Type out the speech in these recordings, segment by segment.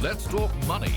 Let's talk money.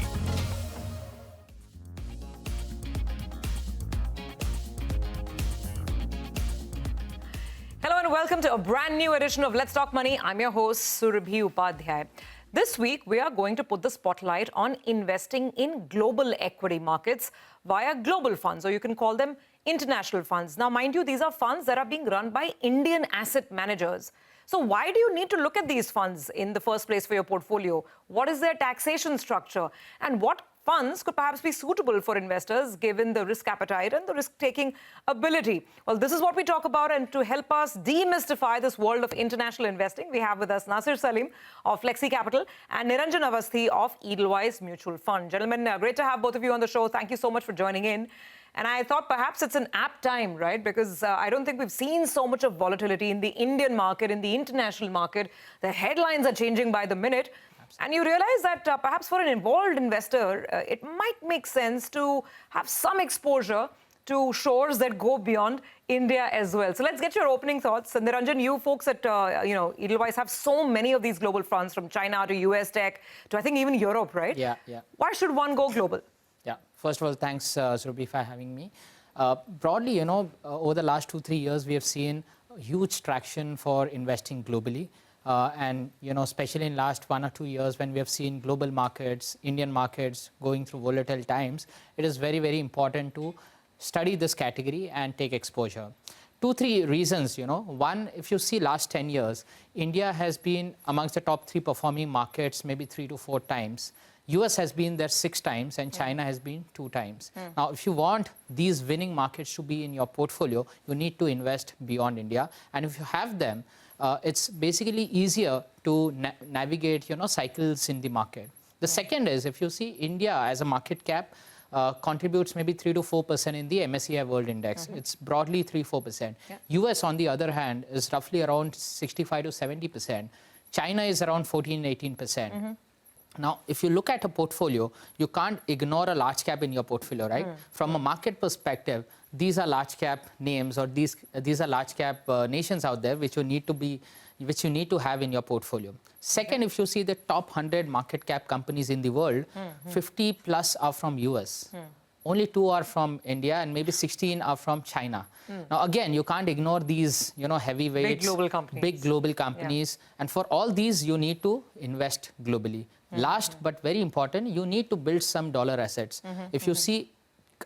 Hello and welcome to a brand new edition of Let's Talk Money. I'm your host, Surabhi Upadhyay. This week, we are going to put the spotlight on investing in global equity markets via global funds, or you can call them international funds. Now, mind you, these are funds that are being run by Indian asset managers. So why do you need to look at these funds in the first place for your portfolio? What is their taxation structure? And what funds could perhaps be suitable for investors given the risk appetite and the risk-taking ability? Well, this is what we talk about, and to help us demystify this world of international investing, we have with us Nasser Salim of Flexi Capital and Niranjan Avasthi of Edelweiss Mutual Fund. Gentlemen, great to have both of you on the show. Thank you so much for joining in. And I thought perhaps it's an apt time, right? Because I don't think we've seen so much of volatility in the Indian market, in the international market. The headlines are changing by the minute. And you realize that perhaps for an involved investor, it might make sense to have some exposure to shores that go beyond India as well. So let's get your opening thoughts. And Niranjan, you folks at Edelweiss have so many of these global funds, from China to US tech to I think even Europe, right? Yeah. Why should one go global? Yeah. First of all, thanks, Surabhi, for having me. Broadly, over the last 2-3 years, we have seen huge traction for investing globally. And especially in last 1 or 2 years, when we have seen global markets, Indian markets going through volatile times, it is very, very important to study this category and take exposure. 2-3 reasons, One, if you see last 10 years, India has been amongst the top 3 performing markets, maybe 3 to 4 times. US has been there 6 times and China has been 2 times. Now, if you want these winning markets to be in your portfolio, you need to invest beyond India. And if you have them, it's basically easier to navigate, cycles in the market. The second is, if you see India as a market cap, contributes maybe 3 to 4% in the MSCI World Index. It's broadly 3-4%. US, on the other hand, is roughly around 65 to 70%. China is around 14-18%. Now, if you look at a portfolio, you can't ignore a large cap in your portfolio, right? From a market perspective, these are large cap names, or these are large cap nations out there which you need to have in your portfolio. Second, if you see the top 100 market cap companies in the world, 50 plus are from US. Only 2 are from India, and maybe 16 are from China. Now, again, you can't ignore these, heavyweights, big global companies. And for all these, you need to invest globally. Last, but very important, you need to build some dollar assets. If you see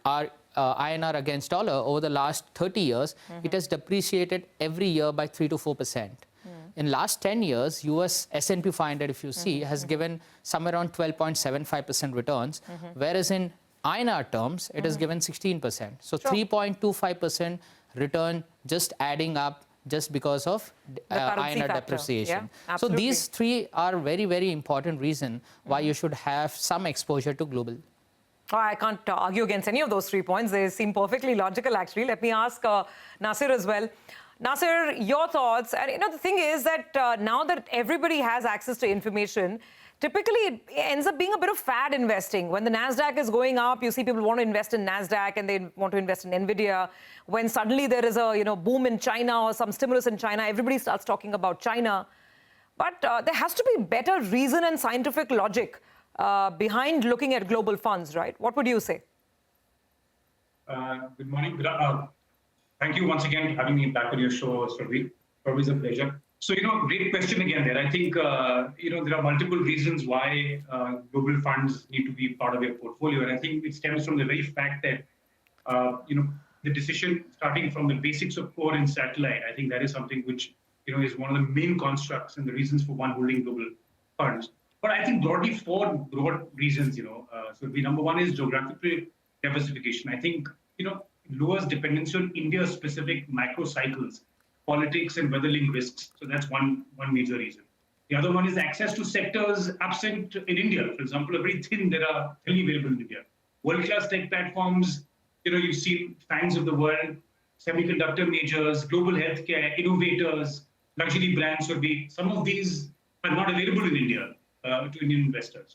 our INR against dollar over the last 30 years, it has depreciated every year by 3 to 4%. In last 10 years, US S&P 500, if you see, has given somewhere around 12.75% returns, whereas in INR terms, it has given 16%. So 3.25% return just adding up just because of INR depreciation. Yeah, so these 3 are very, very important reason why you should have some exposure to global. Oh, I can't argue against any of those 3 points. They seem perfectly logical, actually. Let me ask Nasser as well. Nasser, your thoughts. And the thing is that now that everybody has access to information, typically it ends up being a bit of fad investing. When the NASDAQ is going up, you see people want to invest in NASDAQ and they want to invest in NVIDIA. When suddenly there is a boom in China or some stimulus in China, everybody starts talking about China. But there has to be better reason and scientific logic behind looking at global funds, right? What would you say? Good morning. Thank you once again for having me back on your show, Surabhi. Always a pleasure. So, great question again there. I think, there are multiple reasons why global funds need to be part of your portfolio. And I think it stems from the very fact that, the decision starting from the basics of core and satellite, I think that is something which, is one of the main constructs and the reasons for one holding global funds. But I think broadly 4 broad reasons, So the number 1 is geographical diversification. I think, lowers dependency on India-specific macro cycles, politics and weather-linked risks. So that's one major reason. The other one is access to sectors absent in India. For example, very thin that are only available in India. World-class tech platforms, you've seen FANGs of the world, semiconductor majors, global healthcare, innovators, luxury brands would be, some of these are not available in India to Indian investors.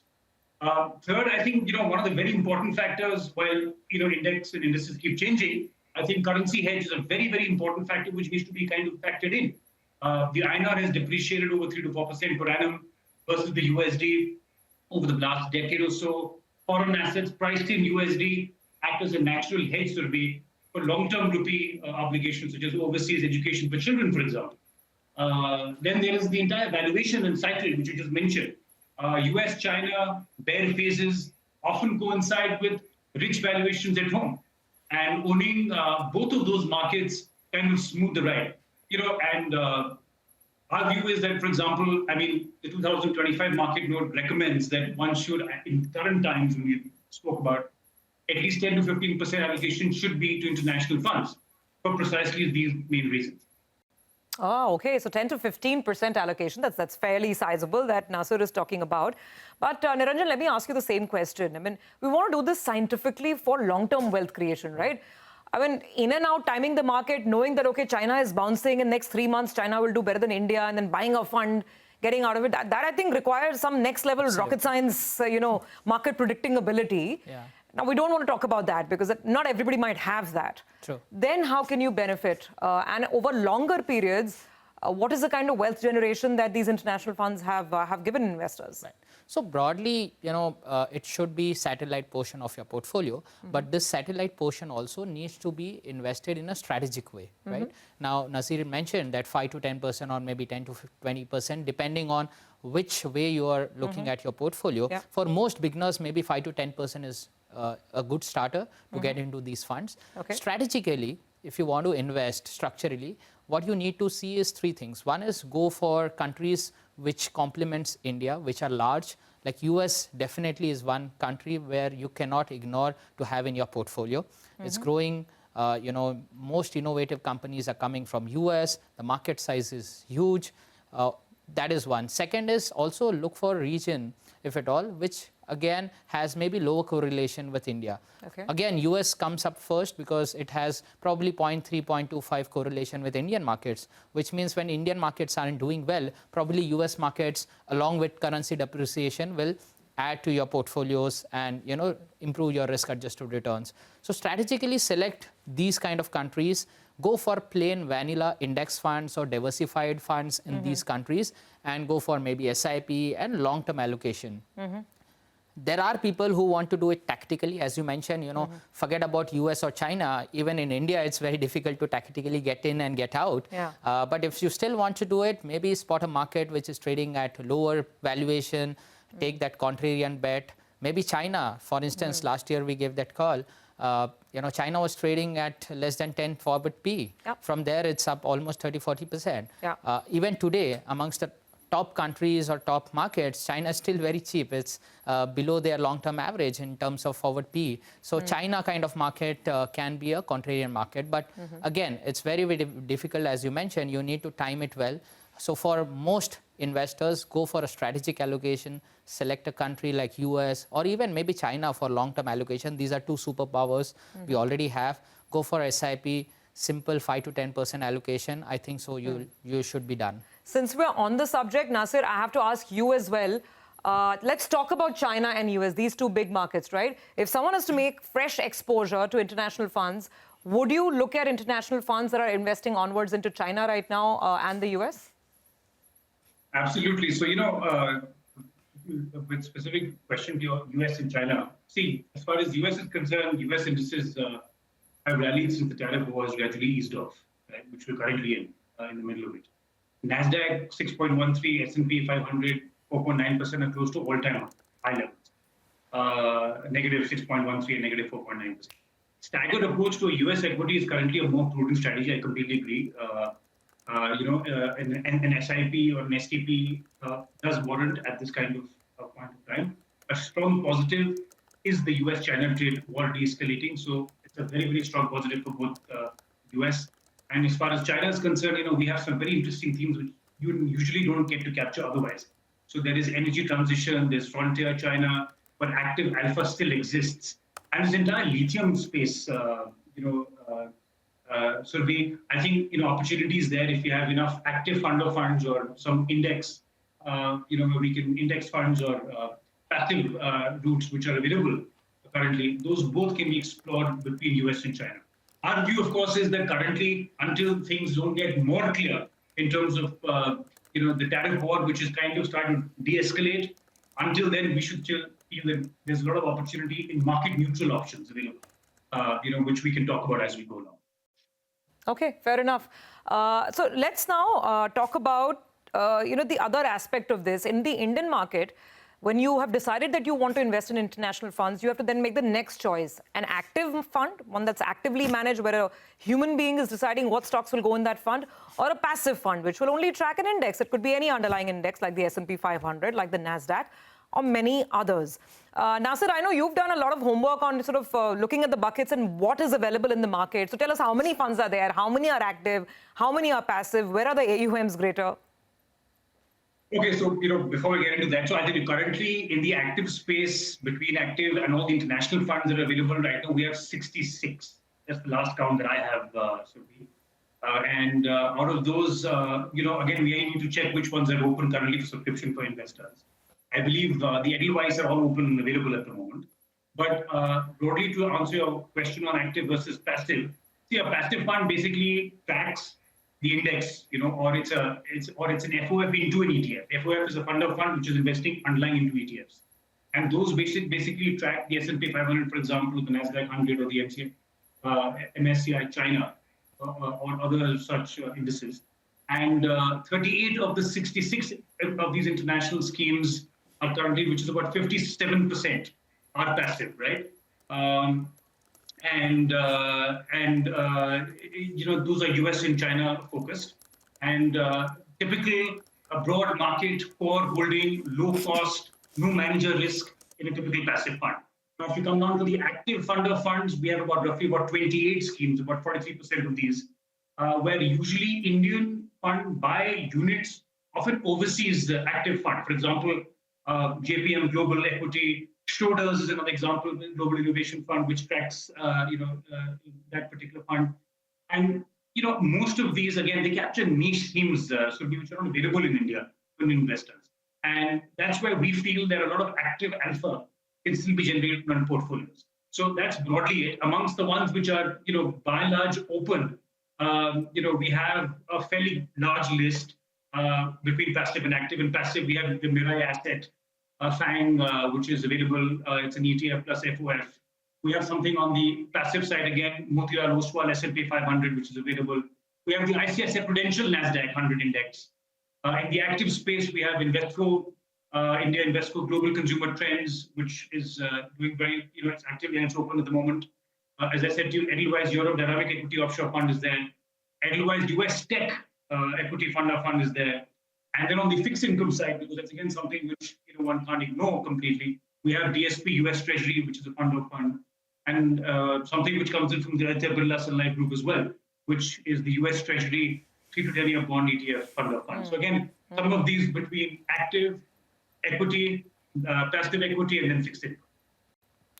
Third, I think, one of the very important factors, while, index and indices keep changing, I think currency hedge is a very, very important factor which needs to be kind of factored in. The INR has depreciated over 3 to 4% per annum versus the USD. over the last decade or so. Foreign assets priced in USD act as a natural hedge survey for long-term rupee obligations, such as overseas education for children, for example. Then there is the entire valuation and cycle, which you just mentioned. US-China bear phases often coincide with rich valuations at home. And owning both of those markets kind of smooth the ride. And our view is that, for example, the 2025 market note recommends that one should, in current times when we spoke about, at least 10 to 15% allocation should be to international funds for precisely these main reasons. Oh, okay. So 10 to 15% allocation, that's fairly sizable that Nasser is talking about. But Niranjan, let me ask you the same question. We want to do this scientifically for long-term wealth creation, right? In and out, timing the market, knowing that, okay, China is bouncing in the next 3 months, China will do better than India, and then buying a fund, getting out of it. That I think requires some next level rocket science, market predicting ability. Yeah. Now, we don't want to talk about that because not everybody might have that. True. Then how can you benefit? And over longer periods, what is the kind of wealth generation that these international funds have given investors? Right. So broadly, it should be satellite portion of your portfolio, but this satellite portion also needs to be invested in a strategic way, right? Now, Nasir mentioned that 5 to 10% or maybe 10 to 20%, depending on which way you are looking at your portfolio. Yeah. For most beginners, maybe 5 to 10% is a good starter to get into these funds. Okay. Strategically, if you want to invest structurally, what you need to see is 3 things. One is go for countries which complements India, which are large. Like US definitely is one country where you cannot ignore to have in your portfolio. It's growing. Most innovative companies are coming from US. The market size is huge. That is one. Second is also look for a region, if at all, which again has maybe lower correlation with India. Okay. Again, US comes up first because it has probably 0.3, 0.25 correlation with Indian markets, which means when Indian markets aren't doing well, probably US markets along with currency depreciation will add to your portfolios and improve your risk adjusted returns. So strategically select these kind of countries, go for plain vanilla index funds or diversified funds in these countries, and go for maybe SIP and long-term allocation. There are people who want to do it tactically, as you mentioned, forget about US or China. Even in India, it's very difficult to tactically get in and get out. Yeah. But if you still want to do it, maybe spot a market which is trading at lower valuation, take that contrarian bet. Maybe China, for instance, last year we gave that call. China was trading at less than 10 forward P. Yep. From there, it's up almost 30-40%. Yeah. Even today, amongst the top countries or top markets, China is still very cheap. It's below their long-term average in terms of forward P. So China kind of market can be a contrarian market. But again, it's very, very difficult. As you mentioned, you need to time it well. So for most investors, go for a strategic allocation, select a country like US or even maybe China for long-term allocation. These are 2 superpowers we already have. Go for SIP, simple 5 to 10% allocation. I think so you should be done. Since we're on the subject, Nasser, I have to ask you as well. Let's talk about China and US, these 2 big markets, right? If someone has to make fresh exposure to international funds, would you look at international funds that are investing onwards into China right now and the US? Absolutely. So, with specific question to your US and China, see, as far as US is concerned, US indices have rallied since the tariff war has gradually eased off, right, which we're currently in the middle of it. NASDAQ 6.13, S&P 500 4.9% are close to all-time high levels. Negative 6.13 and negative 4.9%. Staggered approach to a US equity is currently a more prudent strategy. I completely agree. An SIP or an STP does warrant at this kind of point of time. A strong positive is the US-China trade war de-escalating. So it's a very, very strong positive for both US. And as far as China is concerned, we have some very interesting themes which you usually don't get to capture otherwise. So there is energy transition, there's frontier China, but active alpha still exists. And this entire lithium space, I think, opportunities there if you have enough active fund of funds or some index, we can index funds or passive routes which are available currently. Those both can be explored between US and China. Our view, of course, is that currently, until things don't get more clear in terms of, the tariff war, which is kind of starting to de-escalate, Until then, we should still feel that there's a lot of opportunity in market neutral options available, which we can talk about as we go along. Okay, fair enough. So let's now talk about the other aspect of this. In the Indian market, when you have decided that you want to invest in international funds, you have to then make the next choice. An active fund, one that's actively managed, where a human being is deciding what stocks will go in that fund, or a passive fund, which will only track an index. It could be any underlying index, like the S&P 500, like the NASDAQ, or many others. Nasser, I know you've done a lot of homework on sort of looking at the buckets and what is available in the market. So tell us, how many funds are there? How many are active? How many are passive? Where are the AUMs greater? Okay, so before we get into that, so I think currently in the active space, between active and all the international funds that are available right now, we have 66. That's the last count that I have, Surbhi. And out of those, again, we need to check which ones are open currently for subscription for investors. I believe the Edelweiss are all open and available at the moment. But broadly, to answer your question on active versus passive, see, a passive fund basically tracks the index, or it's an FOF into an ETF. FOF is a fund of fund which is investing underlying into ETFs, and those basically track the S&P 500, for example, the Nasdaq 100 or the MSCI China or other such indices. And 38 of the 66 of these international schemes are currently, which is about 57%, are passive, right? Those are US and China focused, and typically a broad market for holding low cost, no manager risk in a typical passive fund. Now, if you come down to the active fund of funds, we have roughly 28 schemes, about 43% of these, where usually Indian fund by units often oversees the active fund. For example, JPM Global Equity, Schroders is another example, the Global Innovation Fund, which tracks that particular fund. And most of these, again, they capture niche themes, which are not available in India for investors. And that's where we feel there are a lot of active alpha can still be generated on portfolios. So that's broadly it. Amongst the ones which are, by and large open, we have a fairly large list between passive and active. In passive, we have the Mirai Asset, FANG, which is available. It's an ETF plus FOF. We have something on the passive side again, Motilal Oswal S&P 500, which is available. We have the ICICI Prudential Nasdaq 100 Index. In the active space, we have Invesco, India Invesco Global Consumer Trends, which is doing very, it's active and it's open at the moment. As I said to you, Edelweiss Europe Dynamic Equity Offshore Fund is there. Edelweiss US Tech Equity Fund of Fund is there. And then on the fixed income side, because that's again something which one can't ignore completely, we have DSP US Treasury, which is a fund of fund, and something which comes in from the Aditya Birla Sun Life Group as well, which is the US Treasury 3 to 10 year bond ETF fund of fund. So again, some of these between active equity, passive equity, and then fixed income.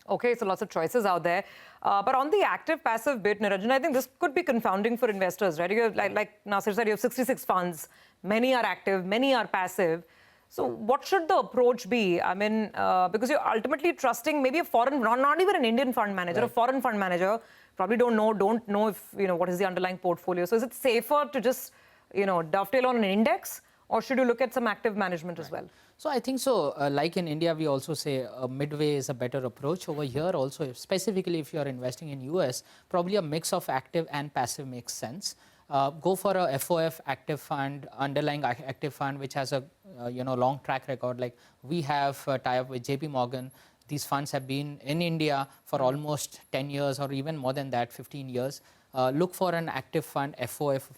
Okay, so lots of choices out there. But on the active-passive bit, Niranjan, I think this could be confounding for investors, right? You have, like Nasser said, you have 66 funds. Many are active, many are passive. So what should the approach be? I mean, because you're ultimately trusting maybe a foreign, not even an Indian fund manager, right. A foreign fund manager, probably don't know if, what is the underlying portfolio. So is it safer to just, dovetail on an index, or should you look at some active management as well? So I think so, like in India, we also say midway is a better approach. Over here also, specifically if you are investing in US, probably a mix of active and passive makes sense. Go for a FOF active fund, underlying active fund, which has a long track record. Like we have tie-up with JP Morgan. These funds have been in India for almost 10 years or even more than that, 15 years. Look for an active fund, FOF.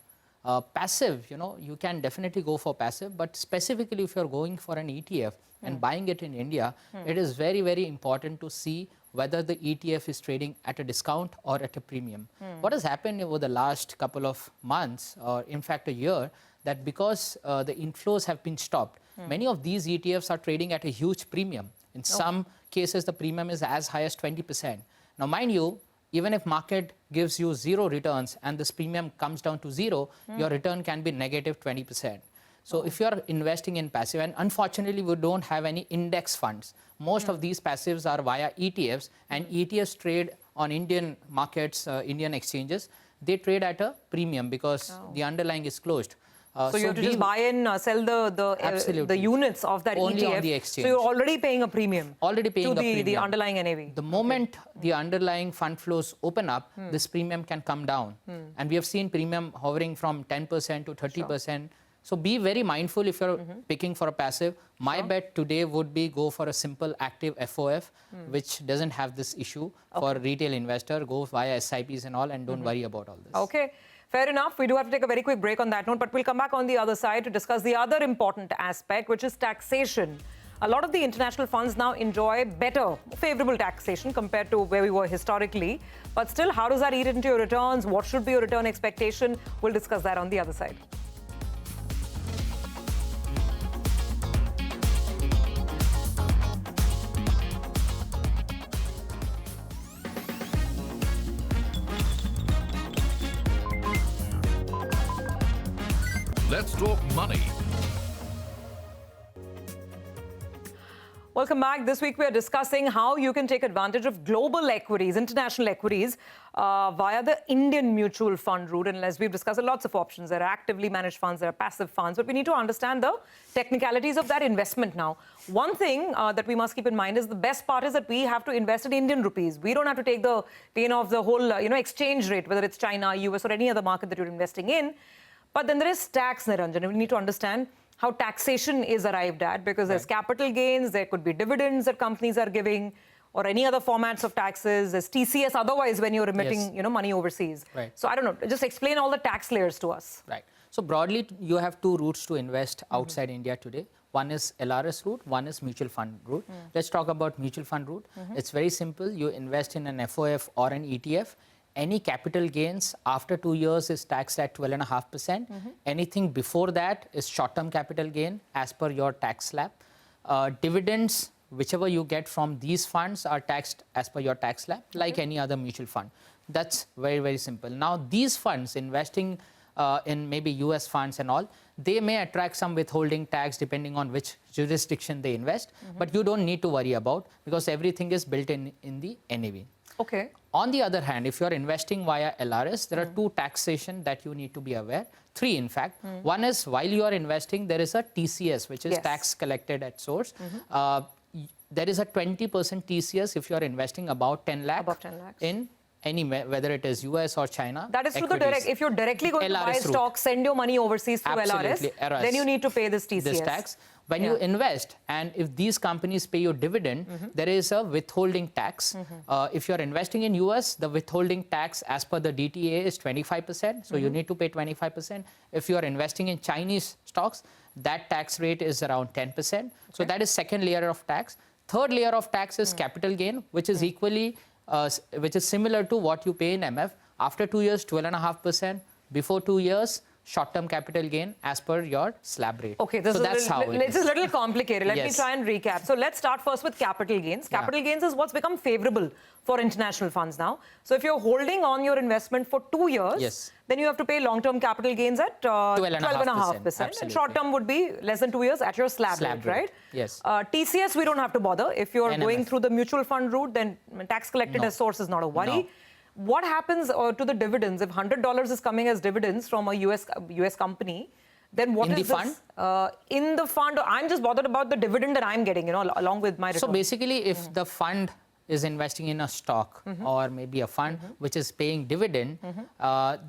Passive, you can definitely go for passive, but specifically if you're going for an ETF and buying it in India, it is very, very important to see whether the ETF is trading at a discount or at a premium. What has happened over the last couple of months, or in fact a year, that because the inflows have been stopped, many of these ETFs are trading at a huge premium. In some cases, the premium is as high as 20%. Now, mind you, even if market gives you zero returns and this premium comes down to zero, your return can be negative 20%. So if you're investing in passive, and unfortunately we don't have any index funds, most of these passives are via ETFs, and ETFs trade on Indian markets, Indian exchanges. They trade at a premium because the underlying is closed. So you have to just buy in, sell the units of that only ETF. on the exchange. So you're already paying a premium. Already paying to a premium. the underlying NAV. The moment the underlying fund flows open up, this premium can come down. And we have seen premium hovering from 10% to 30%. Sure. So be very mindful if you're picking for a passive. My bet today would be go for a simple active FOF, which doesn't have this issue for retail investor. Go via SIPs and all and don't worry about all this. Okay. Fair enough. We do have to take a very quick break on that note, but we'll come back on the other side to discuss the other important aspect, which is taxation. A lot of the international funds now enjoy better, favorable taxation compared to where we were historically. But still, how does that eat into your returns? What should be your return expectation? We'll discuss that on the other side. Let's talk money. Welcome back. This week we are discussing how you can take advantage of global equities, international equities, via the Indian mutual fund route. And as we've discussed, lots of options. There are actively managed funds, there are passive funds, but we need to understand the technicalities of that investment now. One thing that we must keep in mind is the best part is that we have to invest in Indian rupees. We don't have to take the pain of the whole exchange rate, whether it's China, US, or any other market that you're investing in. But then there is tax, Niranjan, and we need to understand how taxation is arrived at, because there's capital gains, there could be dividends that companies are giving, or any other formats of taxes. There's TCS otherwise when you're remitting money overseas. Right. So I don't know, just explain all the tax layers to us. Right. So broadly, you have two routes to invest outside India today. One is LRS route, one is mutual fund route. Let's talk about mutual fund route. It's very simple. You invest in an FOF or an ETF. Any capital gains after 2 years is taxed at 12.5%. Anything before that is short-term capital gain as per your tax slab. Dividends, whichever you get from these funds, are taxed as per your tax slab, like any other mutual fund. That's very, very simple. Now, these funds investing in maybe US funds and all, they may attract some withholding tax depending on which jurisdiction they invest, but you don't need to worry about because everything is built in the NAV. Okay. On the other hand, if you're investing via LRS, there are two taxation that you need to be aware. Three, in fact. One is while you are investing, there is a TCS, which is tax collected at source. There is a 20% TCS if you're investing about 10 lakh in any, whether it is US or China. That is through the direct. If you're directly going to buy stocks, send your money overseas through LRS, then you need to pay this TCS. This tax. When you invest, and if these companies pay you dividend, there is a withholding tax. If you're investing in US, the withholding tax as per the DTA is 25%. So you need to pay 25%. If you're investing in Chinese stocks, that tax rate is around 10%. So that is second layer of tax. Third layer of tax is capital gain, which is equally, which is similar to what you pay in MF. After 2 years, 12.5%. Before 2 years, short-term capital gain as per your slab rate. Okay, this is a little complicated. Let me try and recap. So let's start first with capital gains. Capital gains is what's become favorable for international funds now. So if you're holding on your investment for 2 years, then you have to pay long-term capital gains at 12.5%. And short-term would be less than 2 years at your slab rate, right? Yes. TCS, we don't have to bother. If you're going through the mutual fund route, then tax collected as source is not a worry. No. What happens to the dividends if $100 is coming as dividends from a US company? Then what is this? In the fund, I'm just bothered about the dividend that I'm getting, along with my return. So basically, if the fund is investing in a stock or maybe a fund which is paying dividend,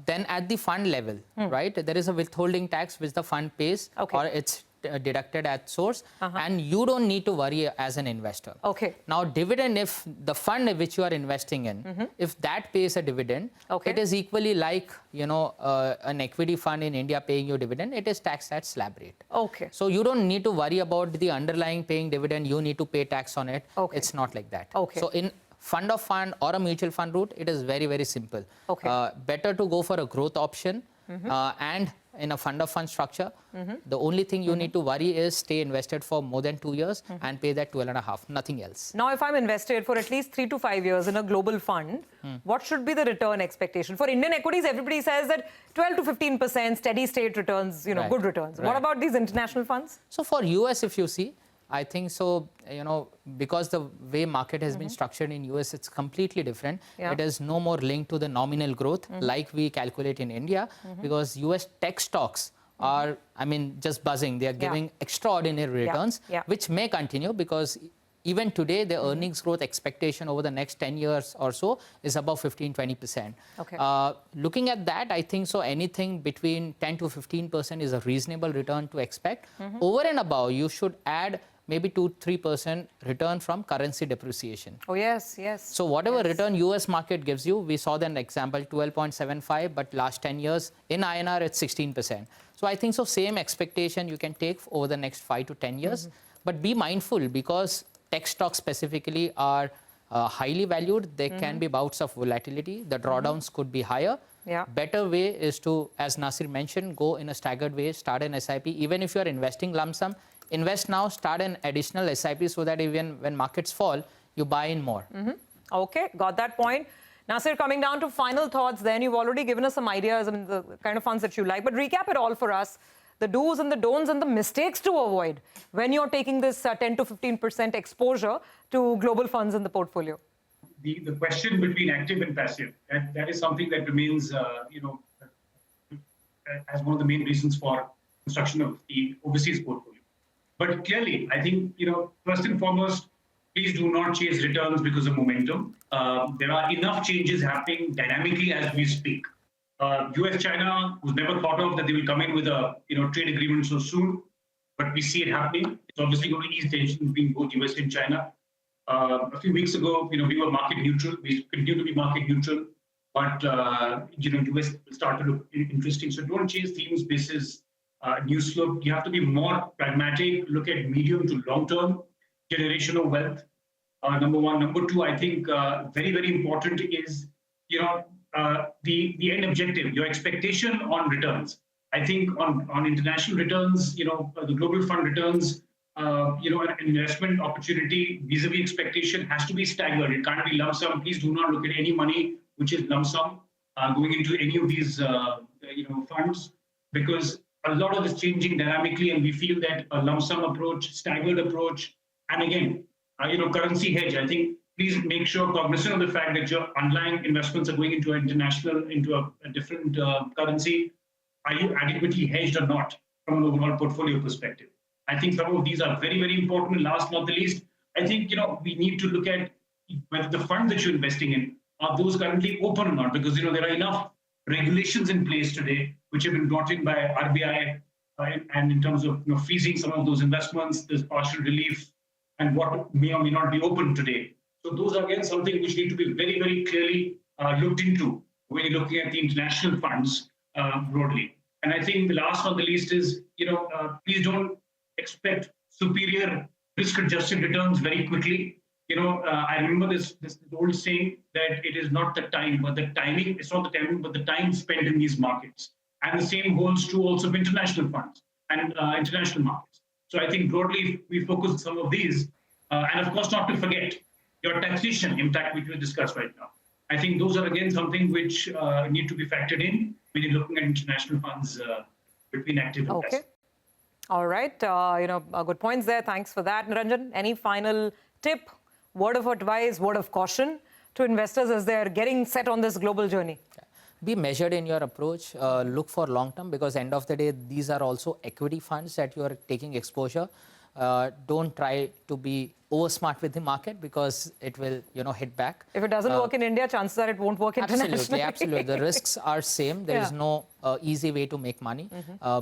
then at the fund level, right, there is a withholding tax which the fund pays, or it's deducted at source, and you don't need to worry as an investor. Okay. Now, dividend, if the fund which you are investing in, if that pays a dividend, it is equally like, an equity fund in India paying you dividend, it is taxed at slab rate. Okay. So you don't need to worry about the underlying paying dividend, you need to pay tax on it. Okay. It's not like that. Okay. So in fund of fund or a mutual fund route, it is very, very simple. Okay. Better to go for a growth option, and in a fund of fund structure, the only thing you need to worry is stay invested for more than 2 years and pay that 12.5, nothing else. Now, if I'm invested for at least 3 to 5 years in a global fund, what should be the return expectation? For Indian equities, everybody says that 12 to 15% steady state returns, good returns. What about these international funds? So for US, if you see, I think so, because the way market has been structured in US, it's completely different. It is no more linked to the nominal growth like we calculate in India, because US tech stocks are, I mean, just buzzing. They are giving extraordinary returns, which may continue because even today, the earnings growth expectation over the next 10 years or so is above 15-20%. Okay. Looking at that, I think so anything between 10 to 15% is a reasonable return to expect. Over and above, you should add maybe 2-3% return from currency depreciation. Oh, yes, yes. So whatever return US market gives you, we saw an example, 12.75, but last 10 years in INR, it's 16%. So I think so same expectation you can take over the next 5 to 10 years. But be mindful because tech stocks specifically are highly valued. There can be bouts of volatility. The drawdowns could be higher. Better way is to, as Nasir mentioned, go in a staggered way, start an SIP. Even if you're investing lump sum, invest now, start an additional SIP so that even when markets fall, you buy in more. Okay, got that point. Nasir, coming down to final thoughts then, you've already given us some ideas, I mean, the kind of funds that you like, but recap it all for us, the do's and the don'ts and the mistakes to avoid when you're taking this 10 to 15% exposure to global funds in the portfolio. The question between active and passive, that is something that remains, as one of the main reasons for construction of the overseas portfolio. But clearly, I think, first and foremost, please do not chase returns because of momentum. There are enough changes happening dynamically as we speak. US-China was never thought of that they will come in with a trade agreement so soon, but we see it happening. It's obviously going to ease tension between both US and China. A few weeks ago, we were market neutral. We continue to be market neutral, but US started to look interesting. So don't chase themes basis news flow. You have to be more pragmatic. Look at medium to long term generation of wealth. Number one. Number two, I think very, very important is the end objective, your expectation on returns. I think on international returns, the global fund returns, an investment opportunity vis-a-vis expectation has to be staggered. It can't be lump sum. Please do not look at any money which is lump sum going into any of these funds, because a lot of this changing dynamically, and we feel that a lump sum approach, staggered approach, and again, currency hedge. I think please make sure cognizant of the fact that your underlying investments are going into a different currency. Are you adequately hedged or not from an overall portfolio perspective? I think some of these are very, very important. And last but not the least, I think we need to look at whether the funds that you're investing in are those currently open or not, because there are enough regulations in place today which have been brought in by RBI, and in terms of freezing some of those investments, there's partial relief, and what may or may not be open today. So those are again something which need to be very, very clearly looked into when you're looking at the international funds broadly. And I think the last but not the least is, please don't expect superior risk-adjusted returns very quickly. I remember this old saying that it is not the time, but the timing. It's not the timing, but the time spent in these markets. And the same holds true also of international funds and international markets. So I think broadly, we focus on some of these, and of course, not to forget your taxation impact, which we discussed right now. I think those are again something which need to be factored in when you're looking at international funds between active and passive. All right. Good points there. Thanks for that, Niranjan. Any final tip, word of advice, word of caution to investors as they're getting set on this global journey? Be measured in your approach. Look for long term, because end of the day, these are also equity funds that you are taking exposure. Don't try to be over smart with the market, because it will, hit back. If it doesn't work in India, chances are it won't work internationally. Absolutely, absolutely. The risks are same. There is no easy way to make money.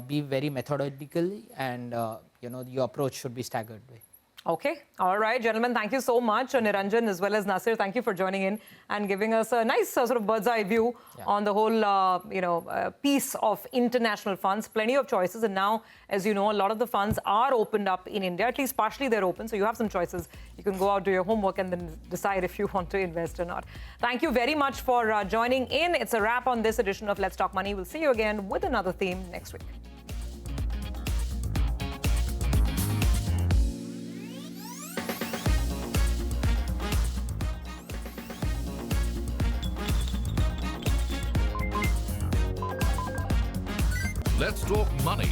Be very methodical, and your approach should be staggered way. Okay. All right, gentlemen, thank you so much. Niranjan as well as Nasir, thank you for joining in and giving us a nice sort of bird's eye view on the whole, piece of international funds. Plenty of choices. And now, as you know, a lot of the funds are opened up in India. At least partially they're open. So you have some choices. You can go out, do your homework, and then decide if you want to invest or not. Thank you very much for joining in. It's a wrap on this edition of Let's Talk Money. We'll see you again with another theme next week. Let's Talk Money